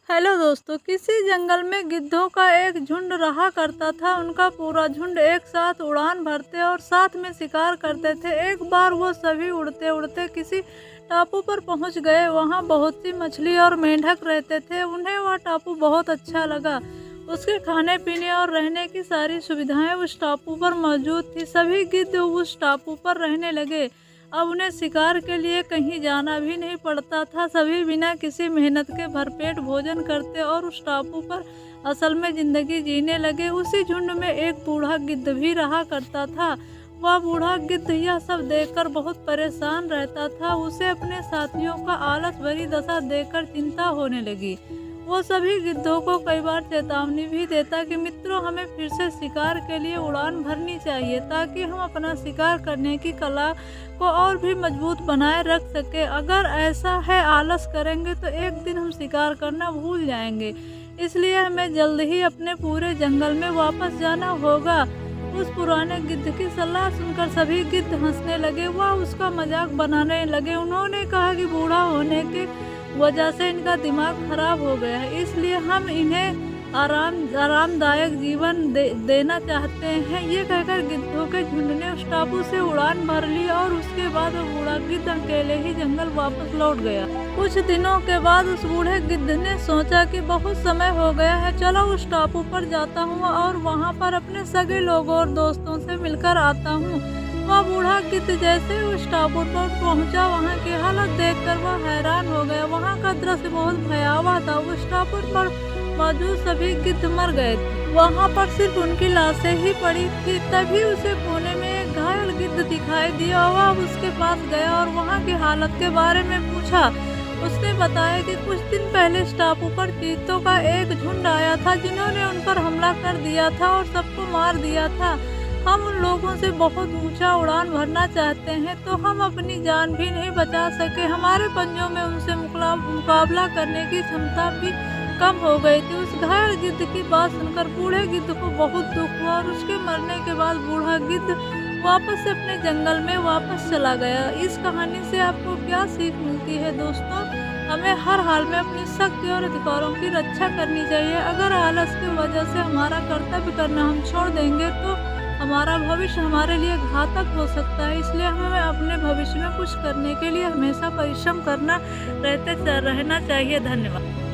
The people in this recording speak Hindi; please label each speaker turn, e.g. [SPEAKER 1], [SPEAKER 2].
[SPEAKER 1] हेलो दोस्तों, किसी जंगल में गिद्धों का एक झुंड रहा करता था। उनका पूरा झुंड एक साथ उड़ान भरते और साथ में शिकार करते थे। एक बार वो सभी उड़ते उड़ते किसी टापू पर पहुंच गए। वहां बहुत सी मछली और मेंढक रहते थे। उन्हें वह टापू बहुत अच्छा लगा। उसके खाने पीने और रहने की सारी सुविधाएं उस टापू पर मौजूद थी। सभी गिद्ध उस टापू पर रहने लगे। अब उन्हें शिकार के लिए कहीं जाना भी नहीं पड़ता था। सभी बिना किसी मेहनत के भरपेट भोजन करते और उस टापू पर असल में जिंदगी जीने लगे। उसी झुंड में एक बूढ़ा गिद्ध भी रहा करता था। वह बूढ़ा गिद्ध यह सब देखकर बहुत परेशान रहता था। उसे अपने साथियों का आलस भरी दशा देखकर चिंता होने लगी। वो सभी गिद्धों को कई बार चेतावनी भी देता कि मित्रों, हमें फिर से शिकार के लिए उड़ान भरनी चाहिए ताकि हम अपना शिकार करने की कला को और भी मजबूत बनाए रख सके। अगर ऐसा है आलस करेंगे तो एक दिन हम शिकार करना भूल जाएंगे। इसलिए हमें जल्द ही अपने पूरे जंगल में वापस जाना होगा। उस पुराने गिद्ध की सलाह सुनकर सभी गिद्ध हंसने लगे। वह उसका मजाक बनाने लगे। उन्होंने कहा कि बूढ़ा होने के वजह से इनका दिमाग खराब हो गया है, इसलिए हम इन्हें आरामदायक जीवन देना चाहते हैं। ये कहकर गिद्धों के झुंड ने उस टापू से उड़ान भर ली और उसके बाद वो बूढ़ा गिद्ध अकेले ही जंगल वापस लौट गया। कुछ दिनों के बाद उस बूढ़े गिद्ध ने सोचा कि बहुत समय हो गया है, चलो उस टापू पर जाता हूँ और वहाँ पर अपने सगे लोगों और दोस्तों से मिलकर आता हूँ। वह बूढ़ा गिद्ध जैसे उस टापू पर पहुंचा, वहां की हालत देखकर वह हैरान हो गया। वहां का दृश्य बहुत भयावह था। उस टापू पर मौजूद सभी गिद्ध मर गए थे। वहां पर सिर्फ उनकी लाशें ही पड़ी थी। तभी उसे कोने में एक घायल गिद्ध दिखाई दिया। वह उसके पास गया और वहां की हालत के बारे में पूछा। उसने बताया कि कुछ दिन पहले इस टापू पर चीतों का एक झुंड आया था, जिन्होंने उन पर हमला कर दिया था और सबको मार दिया था। हम उन लोगों से बहुत ऊंचा उड़ान भरना चाहते हैं, तो हम अपनी जान भी नहीं बचा सके। हमारे पंजों में उनसे मुकाबला करने की क्षमता भी कम हो गई थी। उस घायल गिद्ध की बात सुनकर बूढ़े गिद्ध को बहुत दुख हुआ और उसके मरने के बाद बूढ़ा गिद्ध वापस से अपने जंगल में वापस चला गया। इस कहानी से आपको क्या सीख मिलती है दोस्तों? हमें हर हाल में अपनी शक्ति और अधिकारों की रक्षा करनी चाहिए। अगर आलस की वजह से हमारा कर्तव्य करना हम छोड़ देंगे तो हमारा भविष्य हमारे लिए घातक हो सकता है। इसलिए हमें अपने भविष्य में कुछ करने के लिए हमेशा परिश्रम करना रहना चाहिए। धन्यवाद।